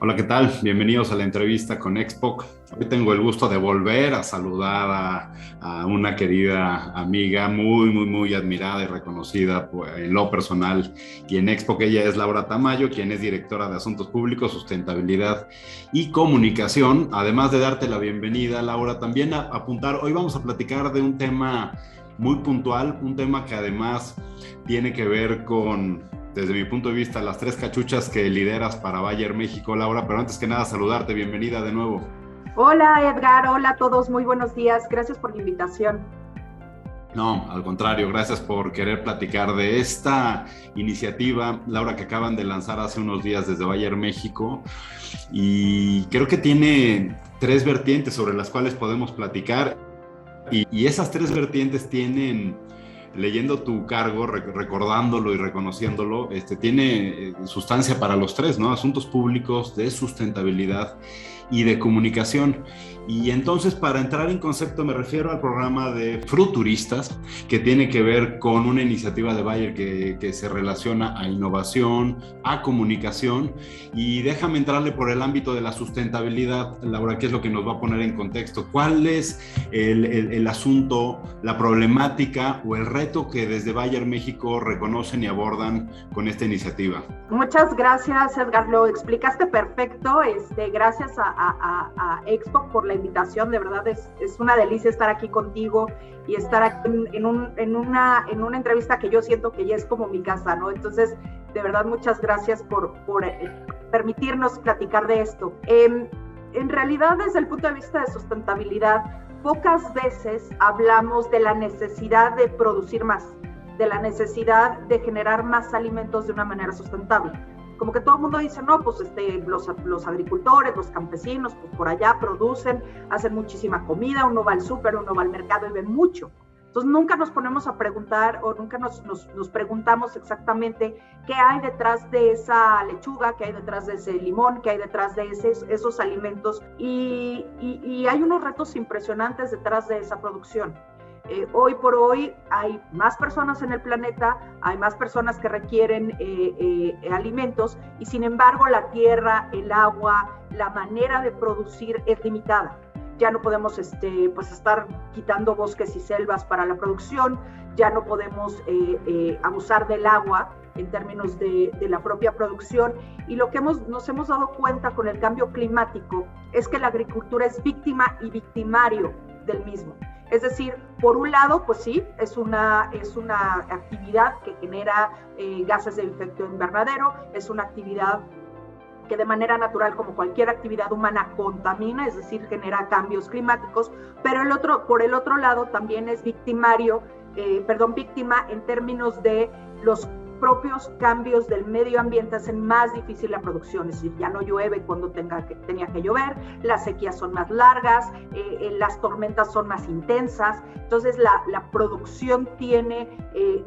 Hola, ¿qué tal? Bienvenidos a la entrevista con Expo. Hoy tengo el gusto de volver a saludar a una querida amiga muy admirada y reconocida en lo personal y en Expo, que ella es Laura Tamayo, quien es directora de Asuntos Públicos, Sustentabilidad y Comunicación. Además de darte la bienvenida, Laura, también a apuntar, hoy vamos a platicar de un tema muy puntual, un tema que además tiene que ver con, desde mi punto de vista, las tres cachuchas que lideras para Bayer México, Laura, pero antes que nada saludarte, bienvenida de nuevo. Hola Edgar, hola a todos, muy buenos días, gracias por la invitación. No, al contrario, gracias por querer platicar de esta iniciativa, Laura, que acaban de lanzar hace unos días desde Bayer México, y creo que tiene tres vertientes sobre las cuales podemos platicar, y esas tres vertientes tienen, leyendo tu cargo, recordándolo y reconociéndolo, tiene sustancia para los tres, ¿no? Asuntos públicos, de sustentabilidad y de comunicación. Y entonces, para entrar en concepto, me refiero al programa de Fruturistas, que tiene que ver con una iniciativa de Bayer que se relaciona a innovación, a comunicación. Y déjame entrarle por el ámbito de la sustentabilidad, Laura, que es lo que nos va a poner en contexto. ¿Cuál es el asunto, la problemática o el reto que desde Bayer México reconocen y abordan con esta iniciativa? Muchas gracias Edgar, lo explicaste perfecto, gracias a Expo por la invitación, de verdad es una delicia estar aquí contigo y estar aquí en una entrevista que yo siento que ya es como mi casa, ¿no? Entonces, de verdad, muchas gracias por permitirnos platicar de esto. En realidad, desde el punto de vista de sustentabilidad, pocas veces hablamos de la necesidad de producir más, de la necesidad de generar más alimentos de una manera sustentable. Como que todo el mundo dice, no, pues los agricultores, los campesinos, pues por allá producen, hacen muchísima comida, uno va al súper, uno va al mercado y ven mucho. Entonces nunca nos ponemos a preguntar o nunca nos preguntamos exactamente qué hay detrás de esa lechuga, qué hay detrás de ese limón, qué hay detrás de esos alimentos. Y hay unos retos impresionantes detrás de esa producción. Hoy por hoy hay más personas en el planeta, hay más personas que requieren alimentos y sin embargo la tierra, el agua, la manera de producir es limitada. Ya no podemos pues estar quitando bosques y selvas para la producción, ya no podemos abusar del agua en términos de la propia producción, y lo que nos hemos dado cuenta con el cambio climático es que la agricultura es víctima y victimario del mismo. Es decir, por un lado, pues sí, es una actividad que genera gases de efecto invernadero, es una actividad que de manera natural, como cualquier actividad humana, contamina, es decir, genera cambios climáticos, pero por el otro lado también es víctima en términos de los propios cambios del medio ambiente hacen más difícil la producción, es decir, ya no llueve cuando tenía que llover, las sequías son más largas, las tormentas son más intensas, entonces la producción tiene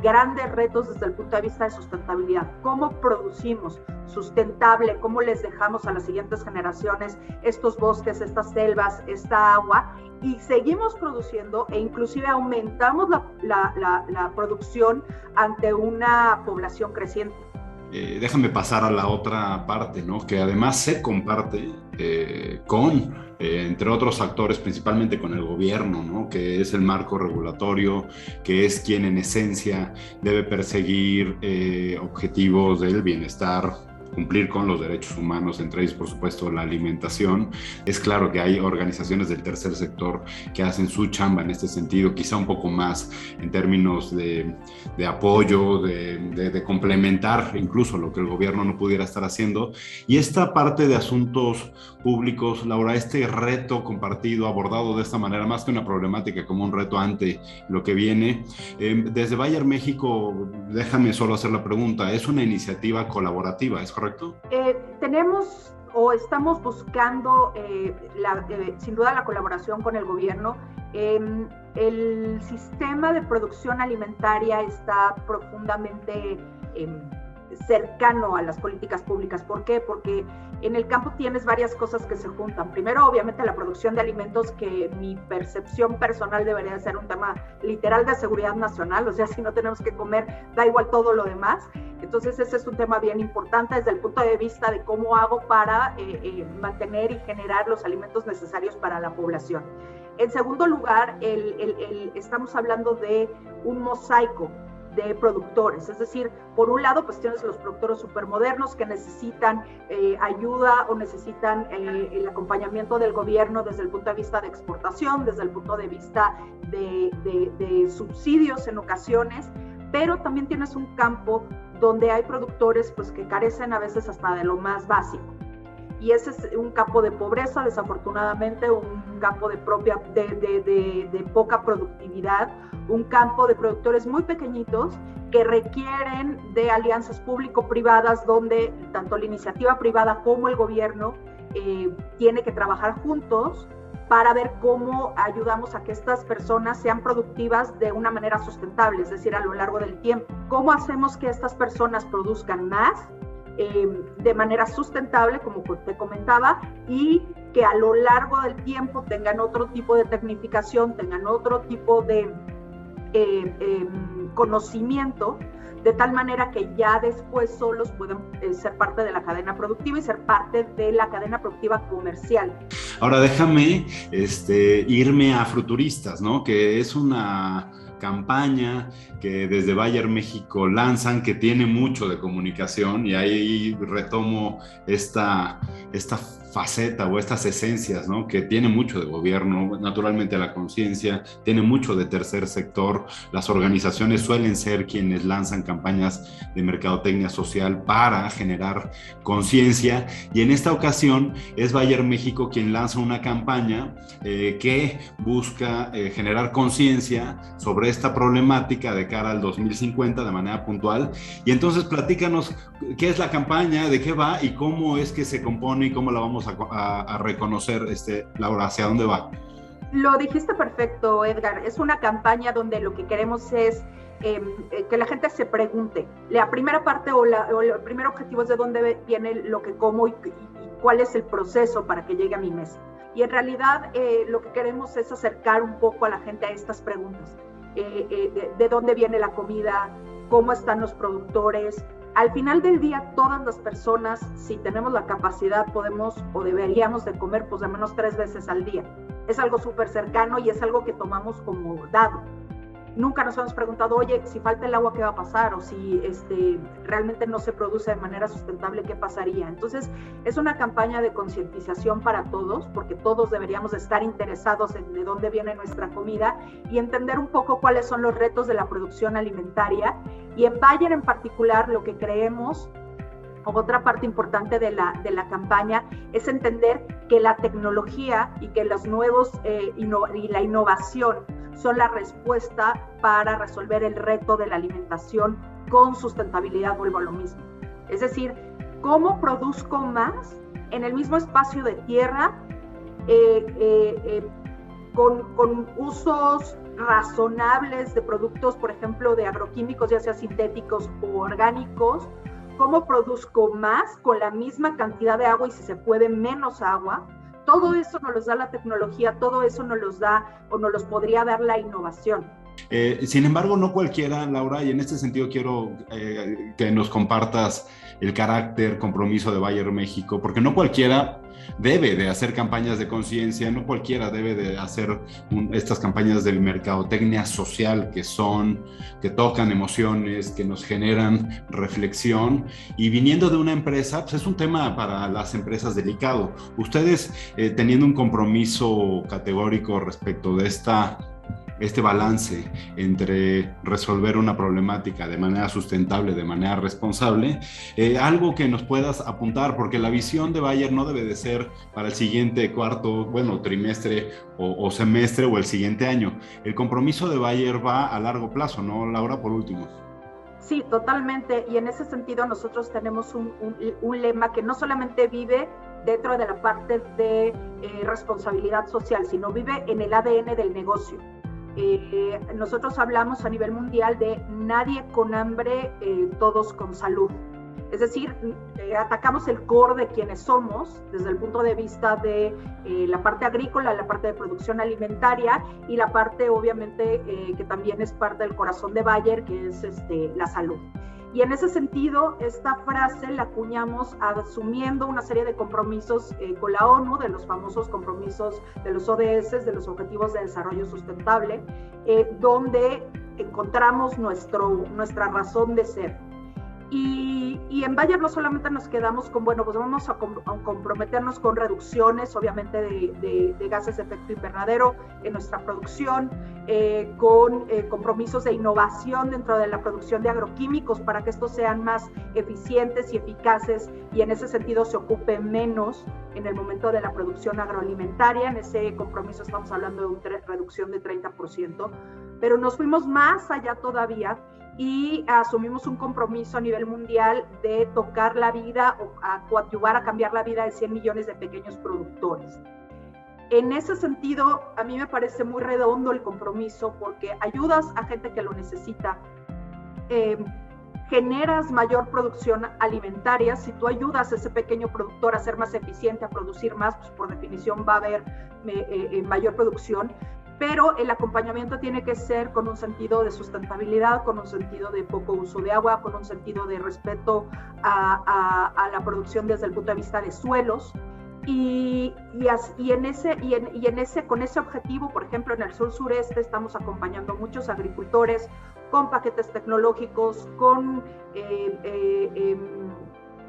grandes retos desde el punto de vista de sustentabilidad. ¿Cómo producimos sustentable? ¿Cómo les dejamos a las siguientes generaciones estos bosques, estas selvas, esta agua? Y seguimos produciendo e inclusive aumentamos la producción ante una población creciente. Déjame pasar a la otra parte, ¿no? Que además se comparte entre otros actores, principalmente con el gobierno, ¿no? Que es el marco regulatorio, que es quien en esencia debe perseguir objetivos del bienestar, cumplir con los derechos humanos, entre ellos, por supuesto, la alimentación. Es claro que hay organizaciones del tercer sector que hacen su chamba en este sentido, quizá un poco más en términos de apoyo, de complementar incluso lo que el gobierno no pudiera estar haciendo. Y esta parte de asuntos públicos, Laura, este reto compartido, abordado de esta manera, más que una problemática, como un reto ante lo que viene, desde Bayer México, déjame solo hacer la pregunta, ¿es una iniciativa colaborativa, es correcto? Tenemos o estamos buscando sin duda la colaboración con el gobierno. El sistema de producción alimentaria está profundamente cercano a las políticas públicas. ¿Por qué? Porque en el campo tienes varias cosas que se juntan. Primero, obviamente, la producción de alimentos, que mi percepción personal debería ser un tema literal de seguridad nacional. O sea, si no tenemos que comer, da igual todo lo demás. Entonces ese es un tema bien importante desde el punto de vista de cómo hago para mantener y generar los alimentos necesarios para la población. En segundo lugar, estamos hablando de un mosaico de productores, es decir, por un lado pues tienes los productores supermodernos que necesitan ayuda o necesitan el acompañamiento del gobierno desde el punto de vista de exportación, desde el punto de vista de subsidios en ocasiones, pero también tienes un campo donde hay productores pues que carecen a veces hasta de lo más básico. Y ese es un campo de pobreza, desafortunadamente, un campo de poca productividad, un campo de productores muy pequeñitos que requieren de alianzas público-privadas donde tanto la iniciativa privada como el gobierno tiene que trabajar juntos para ver cómo ayudamos a que estas personas sean productivas de una manera sustentable, es decir, a lo largo del tiempo. ¿Cómo hacemos que estas personas produzcan más de manera sustentable, como te comentaba, y que a lo largo del tiempo tengan otro tipo de tecnificación, tengan otro tipo de conocimiento, de tal manera que ya después solos puedan ser parte de la cadena productiva y ser parte de la cadena productiva comercial? Ahora déjame irme a Fruturistas, ¿no? Que es una campaña que desde Bayer México lanzan, que tiene mucho de comunicación, y ahí retomo esta faceta o estas esencias, ¿no? Que tiene mucho de gobierno, naturalmente la conciencia, tiene mucho de tercer sector. Las organizaciones suelen ser quienes lanzan campañas de mercadotecnia social para generar conciencia, y en esta ocasión es Bayer México quien lanza una campaña que busca generar conciencia sobre esta problemática de cara al 2050 de manera puntual. Y entonces platícanos qué es la campaña, de qué va y cómo es que se compone y cómo la vamos a reconocer, Laura, hacia dónde va. Lo dijiste perfecto, Edgar. Es una campaña donde lo que queremos es que la gente se pregunte. La primera parte o el primer objetivo es de dónde viene lo que como y cuál es el proceso para que llegue a mi mesa. Y en realidad lo que queremos es acercar un poco a la gente a estas preguntas. De dónde viene la comida, cómo están los productores. Al final del día, todas las personas, si tenemos la capacidad, podemos o deberíamos de comer pues de menos 3 veces al día. Es algo súper cercano y es algo que tomamos como dado. Nunca nos hemos preguntado, oye, si falta el agua, ¿qué va a pasar? O si realmente no se produce de manera sustentable, ¿qué pasaría? Entonces, es una campaña de concientización para todos, porque todos deberíamos estar interesados en de dónde viene nuestra comida y entender un poco cuáles son los retos de la producción alimentaria. Y en Bayer en particular, lo que creemos, otra parte importante de la campaña, es entender que la tecnología y que los nuevos y la innovación son la respuesta para resolver el reto de la alimentación con sustentabilidad. Vuelvo a lo mismo. Es decir, ¿cómo produzco más en el mismo espacio de tierra con usos razonables de productos, por ejemplo, de agroquímicos, ya sea sintéticos o orgánicos? ¿Cómo produzco más con la misma cantidad de agua y, si se puede, menos agua? Todo eso nos los da la tecnología, todo eso nos los da o nos los podría dar la innovación. Sin embargo, no cualquiera, Laura, y en este sentido quiero que nos compartas el carácter, compromiso de Bayer México, porque no cualquiera debe de hacer campañas de conciencia, no cualquiera debe de hacer estas campañas de mercadotecnia social que tocan emociones, que nos generan reflexión, y viniendo de una empresa, pues es un tema para las empresas delicado. Ustedes, teniendo un compromiso categórico respecto de este balance entre resolver una problemática de manera sustentable, de manera responsable, algo que nos puedas apuntar, porque la visión de Bayer no debe de ser para el siguiente trimestre o semestre o el siguiente año. El compromiso de Bayer va a largo plazo, ¿no, Laura? Por último. Sí, totalmente. Y en ese sentido nosotros tenemos un lema que no solamente vive dentro de la parte de responsabilidad social, sino vive en el ADN del negocio. Nosotros hablamos a nivel mundial de nadie con hambre, todos con salud. Es decir, atacamos el core de quienes somos desde el punto de vista de la parte agrícola, la parte de producción alimentaria y la parte obviamente que también es parte del corazón de Bayer, que es la salud. Y en ese sentido, esta frase la acuñamos asumiendo una serie de compromisos con la ONU, de los famosos compromisos de los ODS, de los Objetivos de Desarrollo Sustentable, donde encontramos nuestra razón de ser. Y en Bayer no solamente nos quedamos con, bueno, pues vamos a comprometernos con reducciones, obviamente, de gases de efecto invernadero en nuestra producción, con compromisos de innovación dentro de la producción de agroquímicos para que estos sean más eficientes y eficaces y en ese sentido se ocupe menos en el momento de la producción agroalimentaria. En ese compromiso estamos hablando de una reducción de 30%, pero nos fuimos más allá todavía y asumimos un compromiso a nivel mundial de tocar la vida o a coadyuvar a cambiar la vida de 100 millones de pequeños productores. En ese sentido, a mí me parece muy redondo el compromiso porque ayudas a gente que lo necesita, generas mayor producción alimentaria. Si tú ayudas a ese pequeño productor a ser más eficiente, a producir más, pues por definición va a haber mayor producción. Pero el acompañamiento tiene que ser con un sentido de sustentabilidad, con un sentido de poco uso de agua, con un sentido de respeto a la producción desde el punto de vista de suelos. Con ese objetivo, por ejemplo, en el sur-sureste estamos acompañando a muchos agricultores con paquetes tecnológicos, con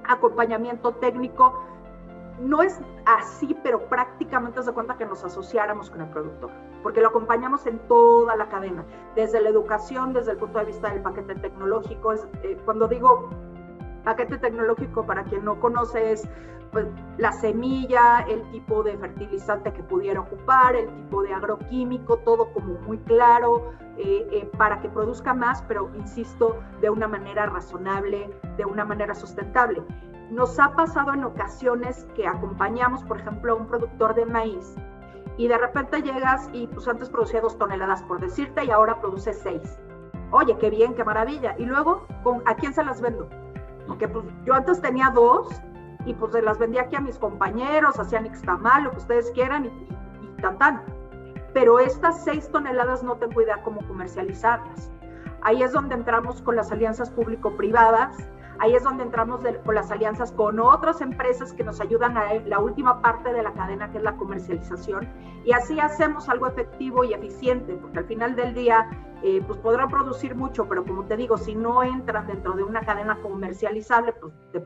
acompañamiento técnico. No es así, pero prácticamente se cuenta que nos asociáramos con el productor, porque lo acompañamos en toda la cadena, desde la educación, desde el punto de vista del paquete tecnológico. Cuando digo paquete tecnológico, para quien no conoce, es pues, la semilla, el tipo de fertilizante que pudiera ocupar, el tipo de agroquímico, todo como muy claro, para que produzca más, pero insisto, de una manera razonable, de una manera sustentable. Nos ha pasado en ocasiones que acompañamos, por ejemplo, a un productor de maíz y de repente llegas y pues antes producía 2 toneladas por decirte y ahora produce 6. Oye, qué bien, qué maravilla. Y luego, ¿a quién se las vendo? Porque pues yo antes tenía 2 y pues se las vendía aquí a mis compañeros, hacían nixtamal, lo que ustedes quieran y tan. Pero estas 6 toneladas no tengo idea cómo comercializarlas. Ahí es donde entramos con las alianzas público-privadas. Ahí es donde entramos con las alianzas con otras empresas que nos ayudan a la última parte de la cadena, que es la comercialización, y así hacemos algo efectivo y eficiente, porque al final del día pues podrán producir mucho, pero como te digo, si no entran dentro de una cadena comercializable, pues de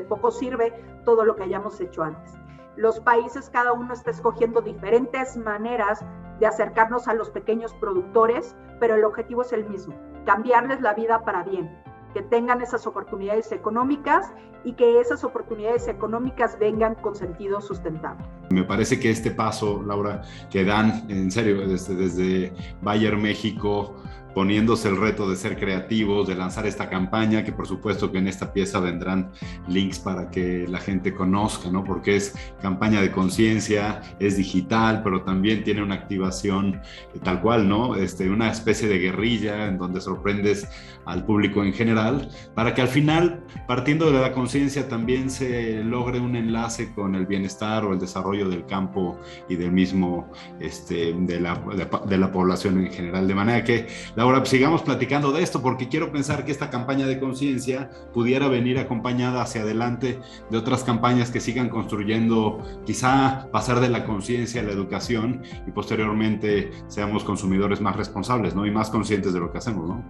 poco sirve todo lo que hayamos hecho antes. Los países, cada uno está escogiendo diferentes maneras de acercarnos a los pequeños productores, pero el objetivo es el mismo, cambiarles la vida para bien, que tengan esas oportunidades económicas y que esas oportunidades económicas vengan con sentido sustentable. Me parece que este paso, Laura, que dan, en serio, desde Bayer México, poniéndose el reto de ser creativos, de lanzar esta campaña, que por supuesto que en esta pieza vendrán links para que la gente conozca, ¿no? Porque es campaña de conciencia, es digital, pero también tiene una activación tal cual, ¿no? Una especie de guerrilla en donde sorprendes al público en general, para que al final, partiendo de la conciencia, también se logre un enlace con el bienestar o el desarrollo del campo y del mismo, de la población en general. De manera que, Laura, pues sigamos platicando de esto, porque quiero pensar que esta campaña de conciencia pudiera venir acompañada hacia adelante de otras campañas que sigan construyendo, quizá pasar de la conciencia a la educación y posteriormente seamos consumidores más responsables, ¿no? Y más conscientes de lo que hacemos, ¿no?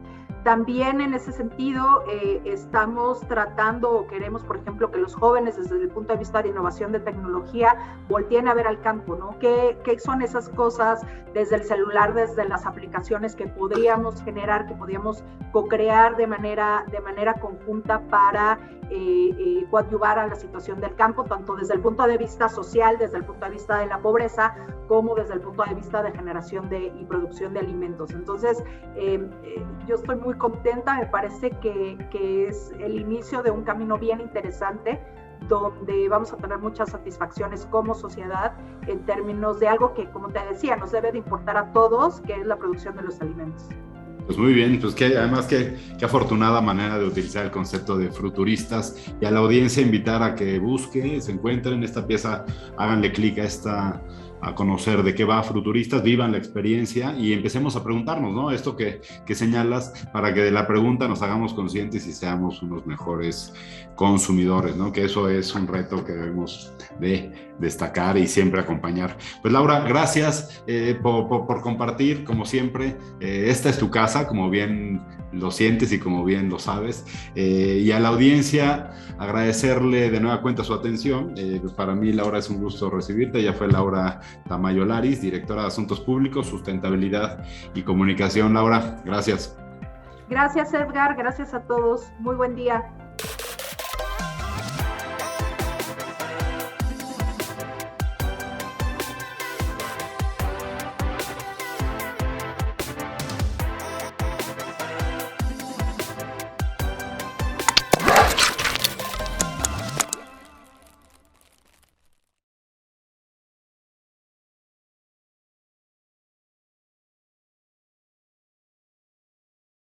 También en ese sentido estamos tratando o queremos, por ejemplo, que los jóvenes desde el punto de vista de innovación de tecnología volteen a ver al campo, ¿no? ¿Qué son esas cosas desde el celular, desde las aplicaciones que podríamos generar, que podríamos co-crear de manera conjunta para coadyuvar a la situación del campo, tanto desde el punto de vista social, desde el punto de vista de la pobreza, como desde el punto de vista de generación y producción de alimentos? Entonces, yo estoy muy contenta, me parece que es el inicio de un camino bien interesante, donde vamos a tener muchas satisfacciones como sociedad en términos de algo que, como te decía, nos debe de importar a todos, que es la producción de los alimentos. Pues muy bien, pues que además qué afortunada manera de utilizar el concepto de futuristas, y a la audiencia invitar a que busque, se encuentren esta pieza, háganle clic a conocer de qué va Futuristas, vivan la experiencia y empecemos a preguntarnos, ¿no? Esto que señalas, para que de la pregunta nos hagamos conscientes y seamos unos mejores consumidores, ¿no? Que eso es un reto que debemos de destacar y siempre acompañar. Pues Laura, gracias por compartir, como siempre. Esta es tu casa, como bien lo sientes y como bien lo sabes. Y a la audiencia, agradecerle de nueva cuenta su atención. Para mí, Laura, es un gusto recibirte. Ella fue Laura Tamayo Laris, directora de Asuntos Públicos, Sustentabilidad y Comunicación. Laura, gracias. Gracias, Edgar. Gracias a todos. Muy buen día.